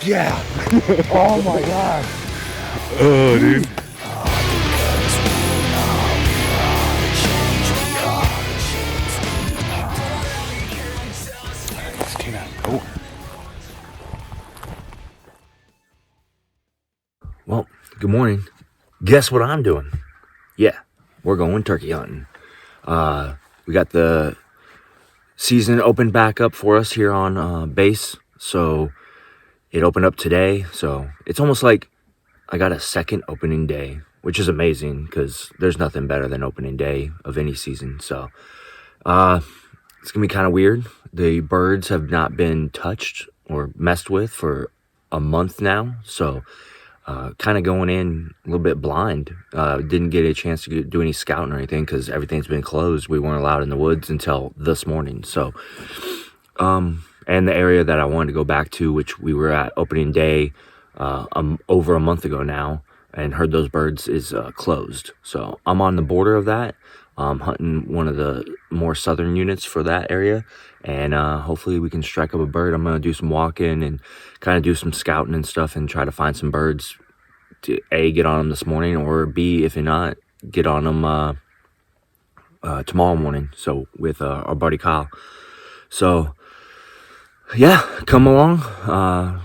Yeah. Oh my god. Oh, dude. Oh. Well, good morning. Guess what I'm doing? Yeah, we're going turkey hunting. We got the season opened back up for us here on base. So it opened up today. So it's almost like I got a second opening day, which is amazing because there's nothing better than opening day of any season. So it's gonna be kind of weird. The birds have not been touched or messed with for a month now. So kind of going in a little bit blind. Didn't get a chance to do any scouting or anything because everything's been closed. We weren't allowed in the woods until this morning. So, and the area that I wanted to go back to, which we were at opening day over a month ago now, and heard those birds is closed. So I'm on the border of that, hunting one of the more southern units for that area, and hopefully we can strike up a bird. I'm gonna do some walking and kind of do some scouting and stuff and try to find some birds to A, get on them this morning, or B, if not, get on them tomorrow morning. So with our buddy Kyle. So yeah, come along,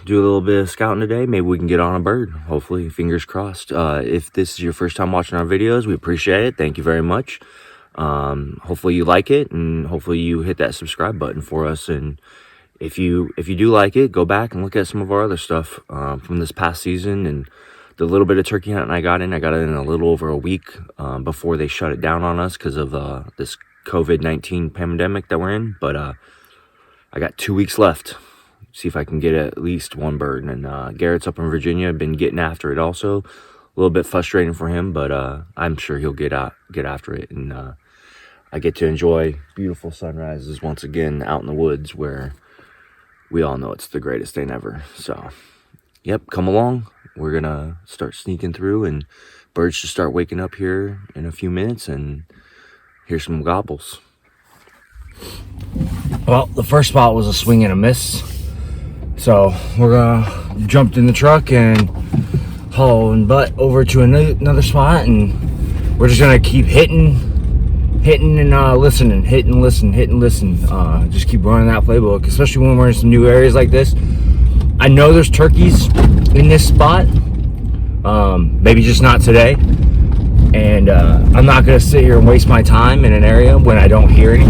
do a little bit of scouting today. Maybe we can get on a bird, hopefully, fingers crossed. If this is your first time watching our videos, we appreciate it. Thank you very much. Hopefully you like it, and hopefully you hit that subscribe button for us. And if you do like it, go back and look at some of our other stuff from this past season. And the little bit of turkey hunting I got in a little over a week before they shut it down on us because of this COVID-19 pandemic that we're in. But I got 2 weeks left. See if I can get at least one bird. And Garrett's up in Virginia, been getting after it also. A little bit frustrating for him, but I'm sure he'll get after it. And I get to enjoy beautiful sunrises once again out in the woods, where we all know it's the greatest thing ever. So, yep, come along. We're gonna start sneaking through, and birds should start waking up here in a few minutes, and here's some gobbles. Well, the first spot was a swing and a miss. So we're gonna jumped in the truck and hauling butt over to another spot, and we're just gonna keep hitting and listening, hit and listen. Just keep running that playbook, especially when we're in some new areas like this. I know there's turkeys in this spot, maybe just not today. And I'm not gonna sit here and waste my time in an area when I don't hear any.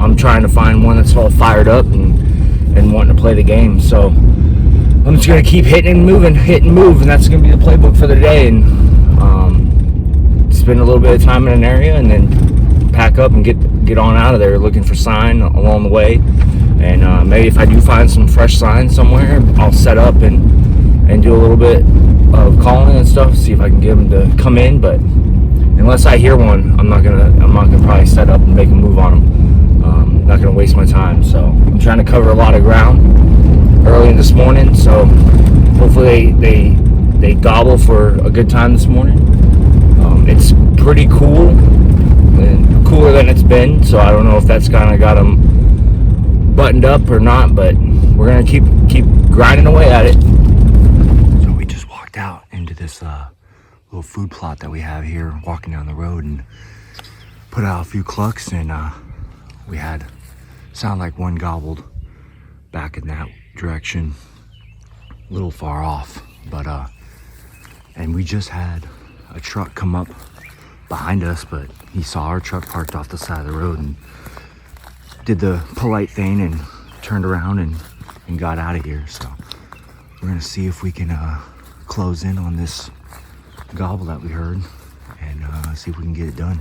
I'm trying to find one that's all fired up and wanting to play the game. So I'm just gonna keep hitting and moving, hit and move, and that's gonna be the playbook for the day. And spend a little bit of time in an area, and then pack up and get on out of there, looking for sign along the way. And maybe if I do find some fresh signs somewhere, I'll set up and do a little bit of calling and stuff, see if I can get them to come in. But unless I hear one, I'm not gonna probably set up and make a move on them. Not gonna waste my time. So I'm trying to cover a lot of ground early this morning, so hopefully they gobble for a good time this morning. It's pretty cool, and cooler than it's been, so I don't know if that's kind of got them buttoned up or not, but we're gonna keep grinding away at it. So we just walked out into this little food plot that we have here, walking down the road, and put out a few clucks, and we had sound like one gobbled back in that direction, a little far off. But and we just had a truck come up behind us, but he saw our truck parked off the side of the road and did the polite thing and turned around and got out of here. So we're gonna see if we can close in on this gobble that we heard, and see if we can get it done.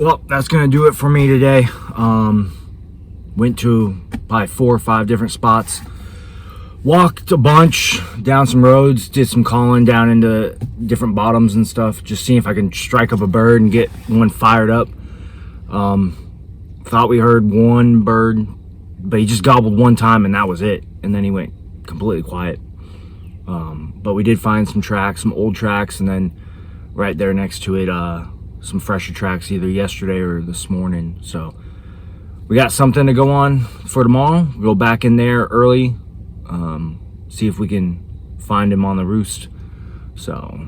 Well, that's gonna do it for me today. Went to probably 4 or 5 different spots, walked a bunch down some roads, did some calling down into different bottoms and stuff, just seeing if I can strike up a bird and get one fired up. Thought we heard one bird, but he just gobbled one time and that was it, and then he went completely quiet. But we did find some tracks, some old tracks, and then right there next to it some fresher tracks either yesterday or this morning. So we got something to go on for tomorrow. We'll go back in there early, see if we can find him on the roost, so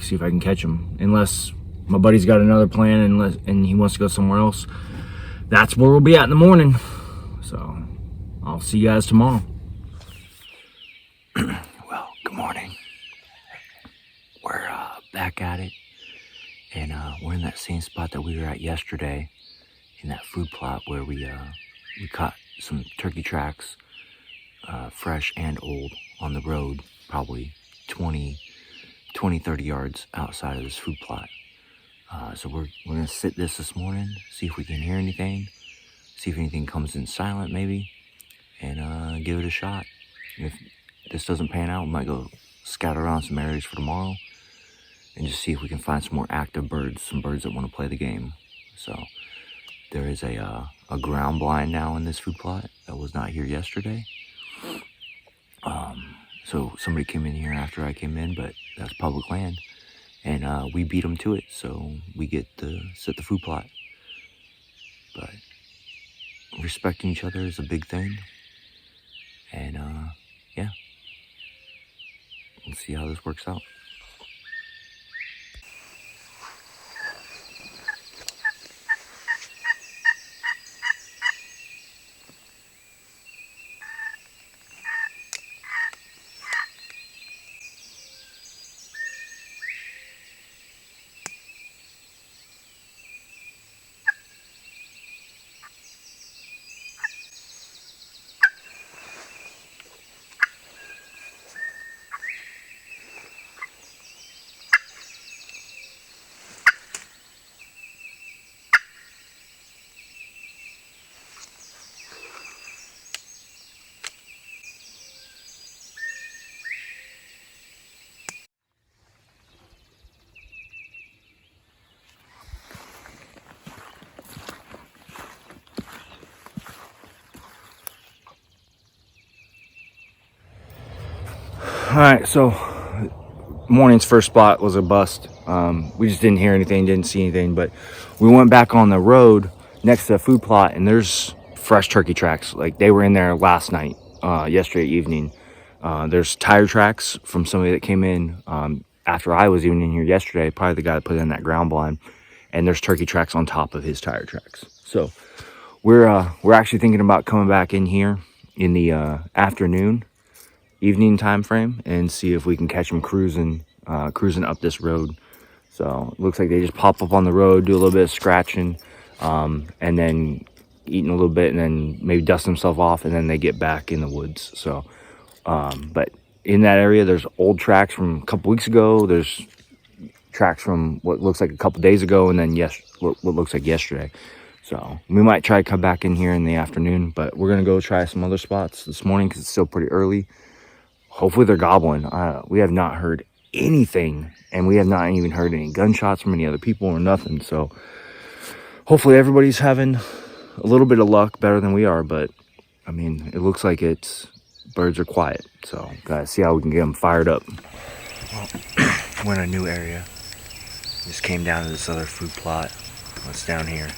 see if I can catch him, unless my buddy's got another plan and he wants to go somewhere else. That's where we'll be at in the morning. So I'll see you guys tomorrow. Well, good morning. We're back at it, and we're in that same spot that we were at yesterday, in that food plot where we caught some turkey tracks, fresh and old, on the road, probably 20, 30 yards outside of this food plot. So we're gonna sit this morning, see if we can hear anything, see if anything comes in silent maybe, and give it a shot. If this doesn't pan out, we might go scout around some areas for tomorrow and just see if we can find some more active birds, some birds that want to play the game. So there is a ground blind now in this food plot that was not here yesterday. So somebody came in here after I came in, but that's public land, and we beat them to it, so we get to sit the food plot. But respecting each other is a big thing, and yeah, let's see how this works out. Alright, so morning's first spot was a bust. We just didn't hear anything, didn't see anything, but we went back on the road next to the food plot, and there's fresh turkey tracks. Like, they were in there last night, yesterday evening. There's tire tracks from somebody that came in after I was even in here yesterday, probably the guy that put in that ground blind, and there's turkey tracks on top of his tire tracks. So we're actually thinking about coming back in here in the evening time frame and see if we can catch them cruising up this road. So it looks like they just pop up on the road, do a little bit of scratching, and then eating a little bit, and then maybe dust themselves off, and then they get back in the woods. So but in that area, there's old tracks from a couple weeks ago, there's tracks from what looks like a couple days ago, and then what looks like yesterday. So we might try to come back in here in the afternoon, but we're gonna go try some other spots this morning because it's still pretty early. Hopefully they're gobbling. We have not heard anything, and we have not even heard any gunshots from any other people or nothing. So hopefully everybody's having a little bit of luck, better than we are. But I mean, it looks like birds are quiet. So gotta see how we can get them fired up. Well, we're in a new area. Just came down to this other food plot. What's down here?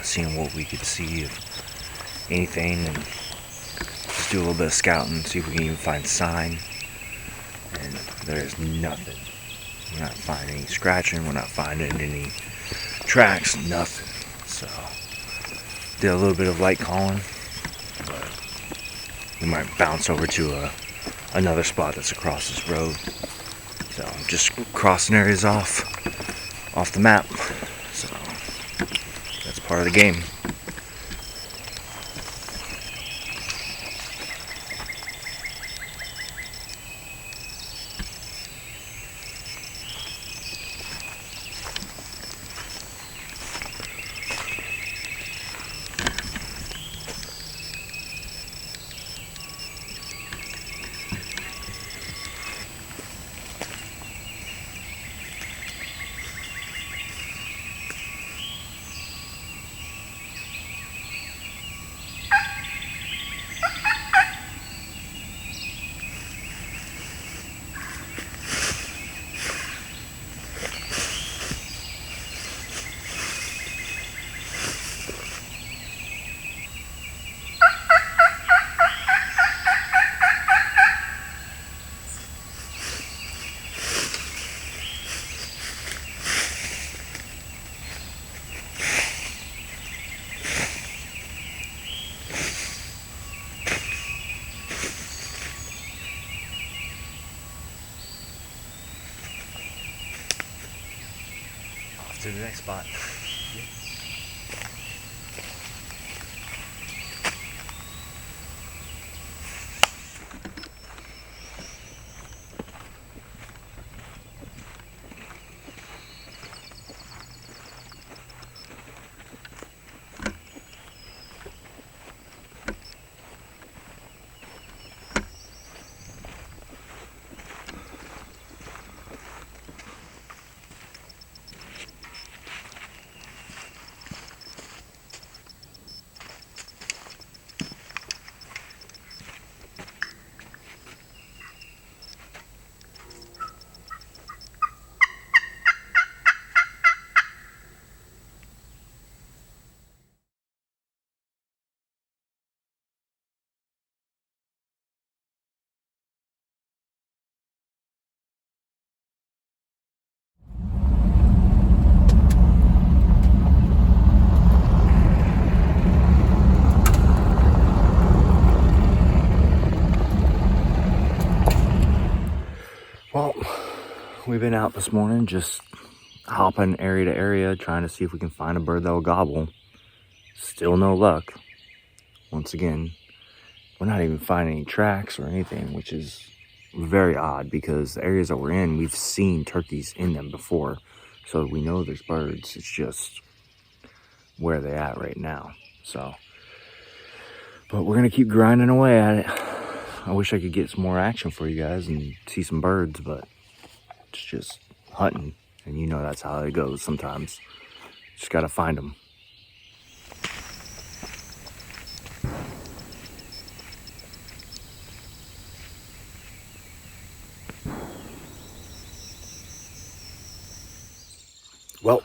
Seeing what we could see, if anything, and just do a little bit of scouting, see if we can even find sign. And there is nothing. We're not finding any scratching, we're not finding any tracks, nothing. So did a little bit of light calling, but we might bounce over to another spot that's across this road. So just crossing areas off the map. So that's part of the game. to the next spot. Well, we've been out this morning just hopping area to area trying to see if we can find a bird that will gobble. Still no luck. Once again, we're not even finding any tracks or anything, which is very odd because the areas that we're in, we've seen turkeys in them before. So we know there's birds. It's just where they're at right now. So, but we're going to keep grinding away at it. I wish I could get some more action for you guys and see some birds, but it's just hunting. And you know that's how it goes sometimes. Just got to find them. Well,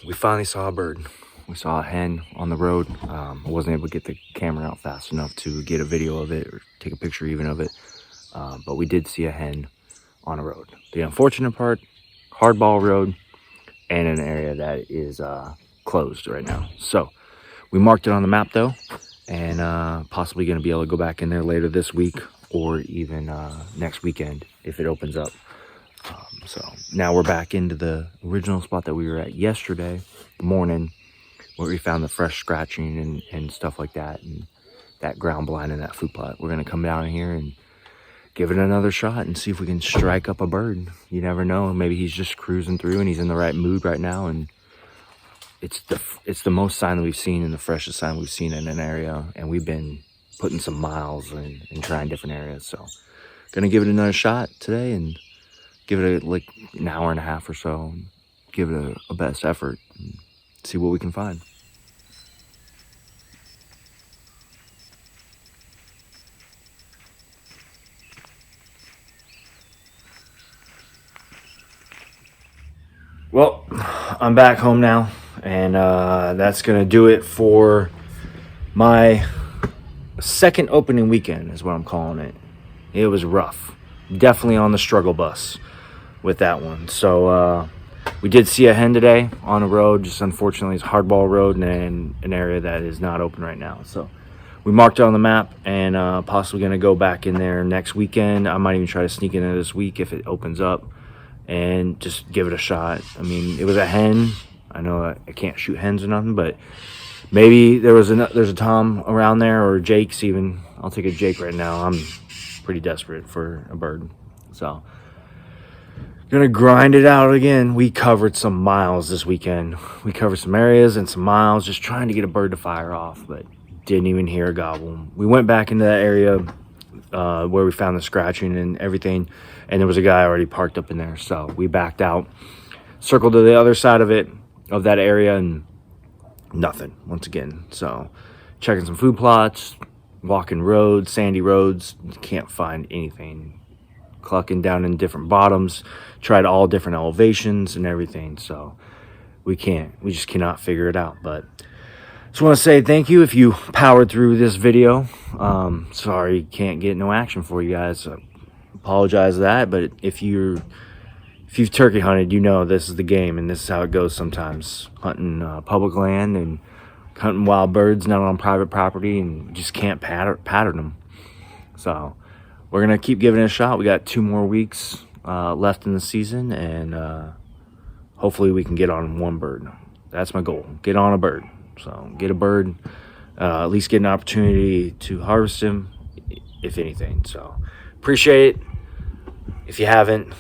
we finally saw a bird. We saw a hen on the road. I wasn't able to get the camera out fast enough to get a video of it or take a picture even of it. But we did see a hen on a road. The unfortunate part, hardball road and an area that is closed right now. So we marked it on the map though, and possibly going to be able to go back in there later this week or even next weekend if it opens up. So now we're back into the original spot that we were at yesterday morning, where we found the fresh scratching and stuff like that, and that ground blind and that food plot. We're going to come down here and give it another shot and see if we can strike up a bird. You never know. Maybe he's just cruising through and he's in the right mood right now, and it's the most sign that we've seen and the freshest sign we've seen in an area, and we've been putting some miles and trying different areas. So going to give it another shot today and give it like an hour and a half or so, and give it a best effort and see what we can find. Well, I'm back home now, and that's gonna do it for my second opening weekend is what I'm calling it. It was rough, definitely on the struggle bus with that one. So we did see a hen today on a road, just unfortunately it's hardball road and an area that is not open right now. So we marked it on the map, and possibly going to go back in there next weekend. I might even try to sneak in there this week if it opens up and just give it a shot. I mean, it was a hen. I know I can't shoot hens or nothing, but maybe there's a Tom around there, or Jake's even. I'll take a Jake right now. I'm pretty desperate for a bird. So gonna grind it out again. We covered some miles this weekend. We covered some areas and some miles just trying to get a bird to fire off, but didn't even hear a gobble. We went back into that area where we found the scratching and everything, and there was a guy already parked up in there. So we backed out, circled to the other side of that area, and nothing once again. So checking some food plots, walking roads, sandy roads, can't find anything. Clucking down in different bottoms, tried all different elevations and everything. So we just cannot figure it out. But just want to say thank you if you powered through this video. Sorry can't get no action for you guys. Apologize for that, but if you've turkey hunted, you know this is the game, and this is how it goes sometimes. Hunting public land and hunting wild birds not on private property, and you just can't pattern them. So we're gonna keep giving it a shot. We got 2 more weeks left in the season, and hopefully we can get on one bird. That's my goal. Get on a bird. So get a bird, at least get an opportunity to harvest him, if anything. So appreciate it. If you haven't,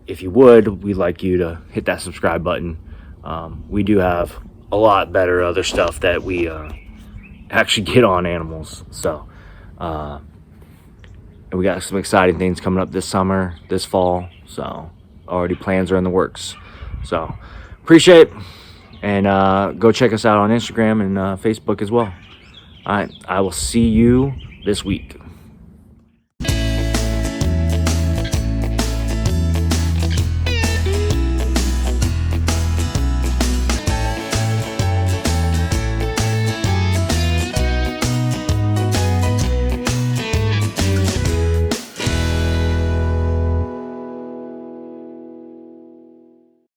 if you would, we'd like you to hit that subscribe button. We do have a lot better other stuff that we actually get on animals. So, and we got some exciting things coming up this summer, this fall. So already plans are in the works. So appreciate it. And go check us out on Instagram and Facebook as well. All right, I will see you this week.